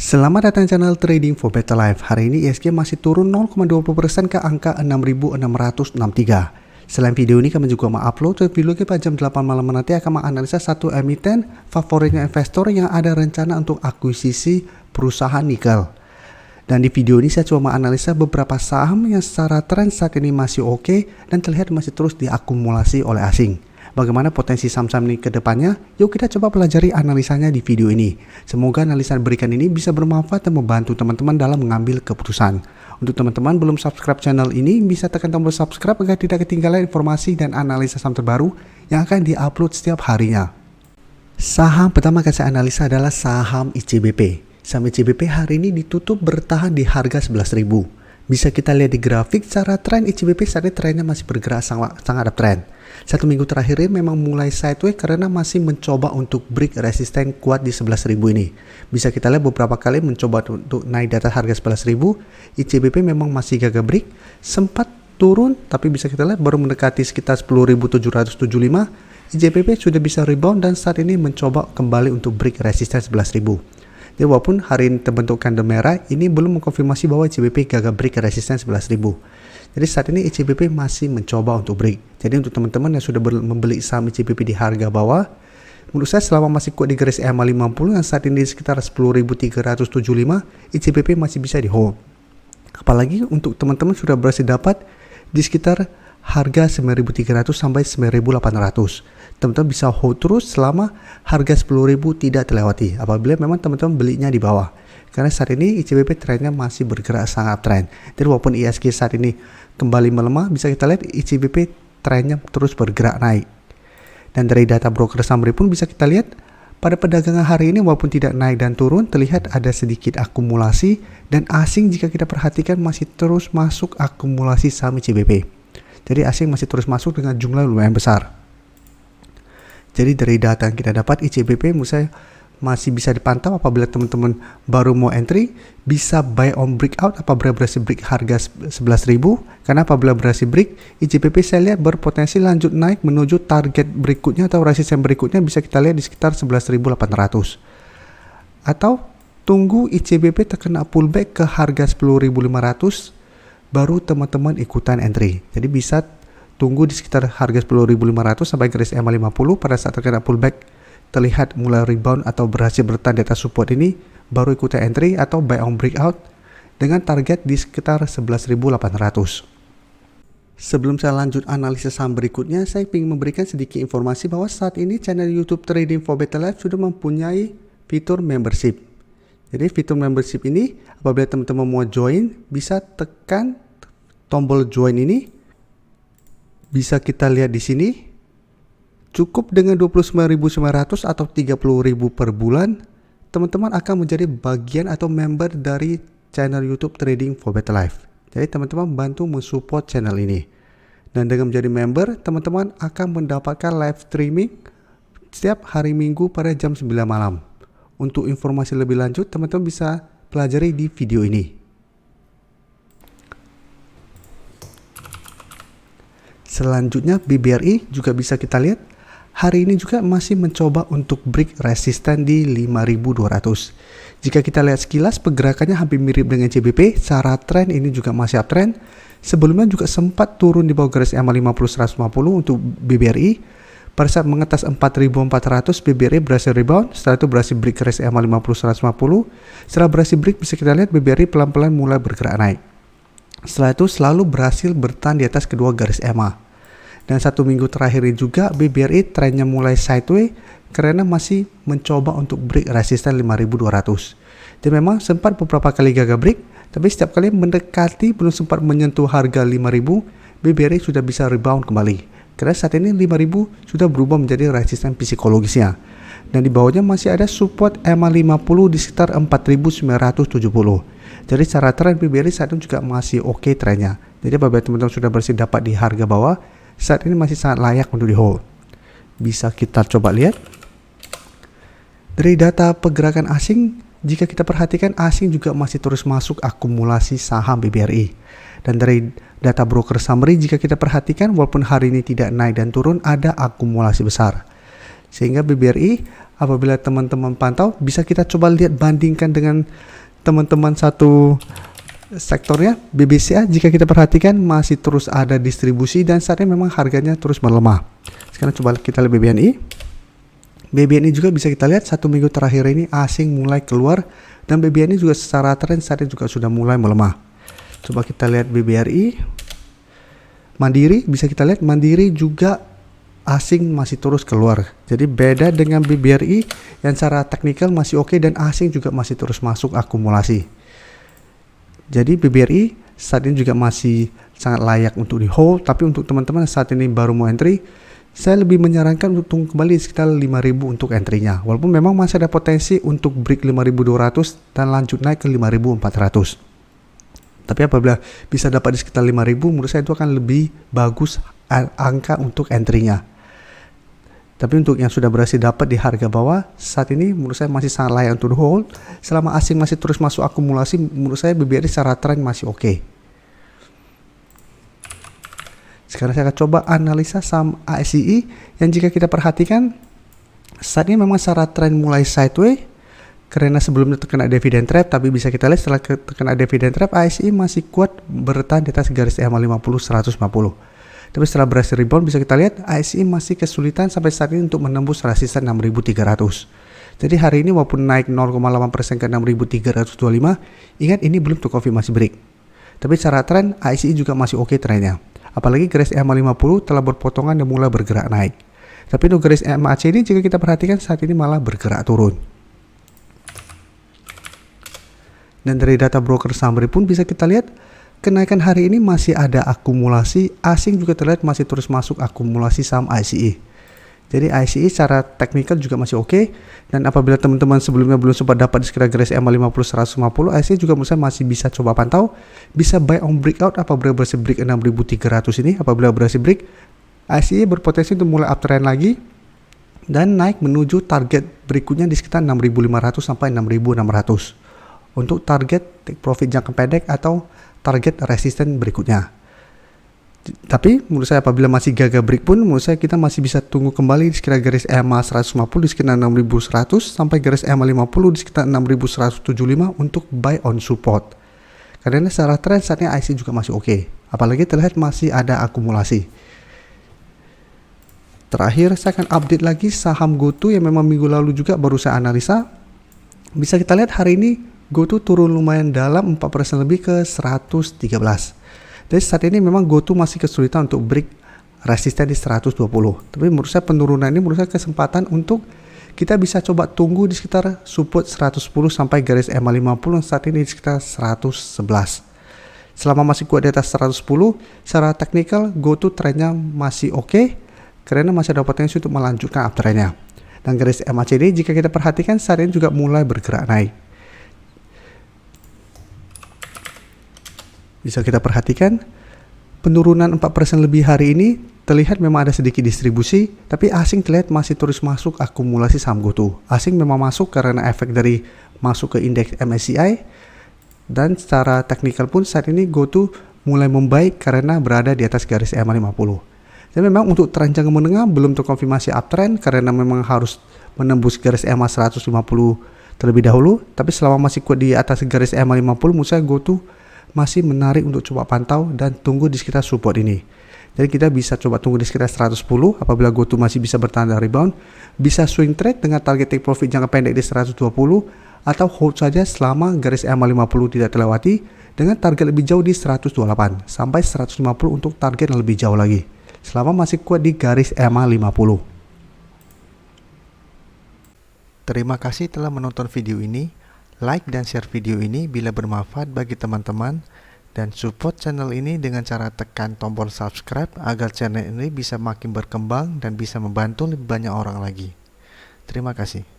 Selamat datang di channel Trading for Better Life. Hari ini ISG masih turun 0,20% ke angka 6.663. Selain video ini kami juga mengupload video pada jam 8 malam nanti akan menganalisa satu emiten favoritnya investor yang ada rencana untuk akuisisi perusahaan nikel. Dan di video ini saya cuma menganalisa beberapa saham yang secara tren saat ini masih oke dan terlihat masih terus diakumulasi oleh asing. Bagaimana potensi saham-saham ini ke depannya? Yuk kita coba pelajari analisanya di video ini. Semoga analisa yang diberikan ini bisa bermanfaat dan membantu teman-teman dalam mengambil keputusan. Untuk teman-teman belum subscribe channel ini, bisa tekan tombol subscribe agar tidak ketinggalan informasi dan analisa saham terbaru yang akan diupload setiap harinya. Saham pertama akan saya analisa adalah saham ICBP. Saham ICBP hari ini ditutup bertahan di harga 11.000. Bisa kita lihat di grafik secara tren ICBP saat ini trennya masih bergerak sangat uptrend. Satu minggu terakhir ini memang mulai sideways karena masih mencoba untuk break resisten kuat di 11.000 ini. Bisa kita lihat beberapa kali mencoba untuk naik di atas harga 11.000, ICBP memang masih gagal break, sempat turun tapi bisa kita lihat baru mendekati sekitar 10.775, ICBP sudah bisa rebound dan saat ini mencoba kembali untuk break resisten 11.000. Jadi walaupun hari ini terbentuk candle merah, ini belum mengkonfirmasi bahwa ICBP gagal break resisten 11.000. Jadi saat ini ICBP masih mencoba untuk break. Jadi untuk teman-teman yang sudah membeli saham ICBP di harga bawah, menurut saya selama masih kuat di garis EMA 50 yang saat ini sekitar 10.375, ICBP masih bisa di hold. Apalagi untuk teman-teman sudah berhasil dapat di sekitar harga 9.300 sampai 9.800. Teman-teman bisa hold terus selama harga 10.000 tidak terlewati apabila memang teman-teman belinya di bawah. Karena saat ini ICBP trennya masih bergerak sangat tren. Jadi walaupun ISG saat ini kembali melemah, bisa kita lihat ICBP trennya terus bergerak naik. Dan dari data broker Summary pun bisa kita lihat pada perdagangan hari ini walaupun tidak naik dan turun, terlihat ada sedikit akumulasi dan asing jika kita perhatikan masih terus masuk akumulasi saham ICBP. Jadi asing masih terus masuk dengan jumlah lumayan besar. Jadi dari data yang kita dapat ICBP menurut saya masih bisa dipantau apabila teman-teman baru mau entry, bisa buy on breakout apabila berhasil break harga 11.000, karena apabila berhasil break ICBP saya lihat berpotensi lanjut naik menuju target berikutnya atau resisten berikutnya bisa kita lihat di sekitar 11.800. Atau tunggu ICBP terkena pullback ke harga 10.500 baru teman-teman ikutan entry. Jadi bisa tunggu di sekitar harga 10.500 sampai garis EMA 50 pada saat terkena pullback terlihat mulai rebound atau berhasil bertahan di atas support ini baru ikutan entry atau buy on breakout dengan target di sekitar 11.800. Sebelum saya lanjut analisis saham berikutnya, saya ingin memberikan sedikit informasi bahwa saat ini channel YouTube Trading for Better Life sudah mempunyai fitur membership. Jadi fitur membership ini apabila teman-teman mau join bisa tekan tombol join ini. Bisa kita lihat di sini. Cukup dengan 29.900 atau 30.000 per bulan, teman-teman akan menjadi bagian atau member dari channel YouTube Trading for Better Life. Jadi teman-teman bantu mensupport channel ini. Dan dengan menjadi member, teman-teman akan mendapatkan live streaming setiap hari Minggu pada jam 9 malam. Untuk informasi lebih lanjut, teman-teman bisa pelajari di video ini. Selanjutnya BBRI juga bisa kita lihat hari ini juga masih mencoba untuk break resisten di 5.200. Jika kita lihat sekilas pergerakannya hampir mirip dengan CBP, secara tren ini juga masih uptrend. Sebelumnya juga sempat turun di bawah garis EMA 50-150 untuk BBRI. Pada saat mengetas 4.400, BBRI berhasil rebound, setelah itu berhasil break garis EMA 50-150. Setelah berhasil break bisa kita lihat BBRI pelan-pelan mulai bergerak naik. Setelah itu selalu berhasil bertahan di atas kedua garis EMA. Dan satu minggu terakhir ini juga BBRI trennya mulai sideways karena masih mencoba untuk break resisten 5.200. Dan memang sempat beberapa kali gagal break, tapi setiap kali mendekati belum sempat menyentuh harga 5.000, BBRI sudah bisa rebound kembali. Karena saat ini 5.000 sudah berubah menjadi resisten psikologisnya. Dan di bawahnya masih ada support EMA 50 di sekitar 4.970. Jadi secara tren BBRI saat ini juga masih oke trennya. Jadi apabila teman-teman sudah berhasil dapat di harga bawah, saat ini masih sangat layak untuk di hold. Bisa kita coba lihat dari data pergerakan asing. Jika kita perhatikan asing juga masih terus masuk akumulasi saham BBRI. Dan dari data broker Summary jika kita perhatikan walaupun hari ini tidak naik dan turun ada akumulasi besar. Sehingga BBRI apabila teman-teman pantau bisa kita coba lihat bandingkan dengan teman-teman satu sektornya BBCA. Jika kita perhatikan masih terus ada distribusi dan saat ini memang harganya terus melemah. Sekarang coba kita lihat BBNI. BBNI juga bisa kita lihat 1 minggu terakhir ini asing mulai keluar dan BBNI juga secara tren saat ini juga sudah mulai melemah. Coba kita lihat BBRI. Mandiri bisa kita lihat, Mandiri juga asing masih terus keluar. Jadi beda dengan BBRI yang secara teknikal masih oke dan asing juga masih terus masuk akumulasi. Jadi BBRI saat ini juga masih sangat layak untuk di hold, tapi untuk teman-teman saat ini baru mau entry, saya lebih menyarankan untuk tunggu kembali sekitar 5.000 untuk entry-nya. Walaupun memang masih ada potensi untuk break 5.200 dan lanjut naik ke 5.400. Tapi apabila bisa dapat di sekitar 5.000, menurut saya itu akan lebih bagus angka untuk entry-nya. Tapi untuk yang sudah berhasil dapat di harga bawah, saat ini menurut saya masih sangat layak untuk hold. Selama asing masih terus masuk akumulasi, menurut saya BBRI secara tren masih oke. Sekarang saya akan coba analisa saham ASI yang jika kita perhatikan saat ini memang secara tren mulai sideways karena sebelumnya terkena dividend trap, tapi bisa kita lihat setelah terkena dividend trap ASI masih kuat bertahan di atas garis EMA 50 150. Tapi setelah berhasil rebound bisa kita lihat ASI masih kesulitan sampai saat ini untuk menembus resisten 6.300. Jadi hari ini walaupun naik 0,8% ke 6.325, ingat ini belum terkonfirmasi break. Tapi secara tren ASI juga masih oke trennya. Apalagi garis EMA 50 telah berpotongan dan mulai bergerak naik. Tapi untuk garis EMA AC ini jika kita perhatikan saat ini malah bergerak turun. Dan dari data broker Summary pun bisa kita lihat kenaikan hari ini masih ada akumulasi, asing juga terlihat masih terus masuk akumulasi saham ICE. Jadi ICE secara teknikal juga masih oke. Dan apabila teman-teman sebelumnya belum sempat dapat di sekitar garis EMA 50 150, ICE juga menurut saya masih bisa coba pantau. Bisa buy on breakout apabila berhasil break 6.300 ini. Apabila berhasil break, ICE berpotensi untuk mulai uptrend lagi dan naik menuju target berikutnya di sekitar 6.500 sampai 6.600 untuk target take profit jangka pendek atau target resisten berikutnya. Tapi menurut saya apabila masih gagal break pun menurut saya kita masih bisa tunggu kembali di sekitar garis EMA 150 di sekitar 6.100 sampai garis EMA 50 di sekitar 6.175 untuk buy on support. Karena secara tren saatnya IC juga masih oke. Apalagi terlihat masih ada akumulasi. Terakhir saya akan update lagi saham GoTo yang memang minggu lalu juga baru saya analisa. Bisa kita lihat hari ini GoTo turun lumayan dalam 4% lebih ke 113. Jadi saat ini memang GoTo masih kesulitan untuk break resisten di 120. Tapi menurut saya penurunan ini menurut saya kesempatan untuk kita bisa coba tunggu di sekitar support 110 sampai garis EMA 50 saat ini di sekitar 111. Selama masih kuat di atas 110, secara teknikal GoTo trennya masih oke karena masih ada potensi untuk melanjutkan uptrendnya. Dan garis MACD jika kita perhatikan saat ini juga mulai bergerak naik. Bisa kita perhatikan penurunan 4% lebih hari ini terlihat memang ada sedikit distribusi, tapi asing terlihat masih terus masuk akumulasi saham GoTo. Asing memang masuk karena efek dari masuk ke indeks MSCI, dan secara teknikal pun saat ini GoTo mulai membaik karena berada di atas garis EMA 50. Dan memang untuk tren jangka menengah belum terkonfirmasi uptrend karena memang harus menembus garis EMA 150 terlebih dahulu, tapi selama masih kuat di atas garis EMA 50 menurut saya GoTo masih menarik untuk coba pantau dan tunggu di sekitar support ini. Jadi kita bisa coba tunggu di sekitar 110 apabila GoTo masih bisa bertahan dan rebound, bisa swing trade dengan target take profit jangka pendek di 120 atau hold saja selama garis EMA 50 tidak terlewati dengan target lebih jauh di 128 sampai 150 untuk target yang lebih jauh lagi selama masih kuat di garis EMA 50. Terima kasih telah menonton video ini. Like dan share video ini bila bermanfaat bagi teman-teman, dan support channel ini dengan cara tekan tombol subscribe agar channel ini bisa makin berkembang dan bisa membantu lebih banyak orang lagi. Terima kasih.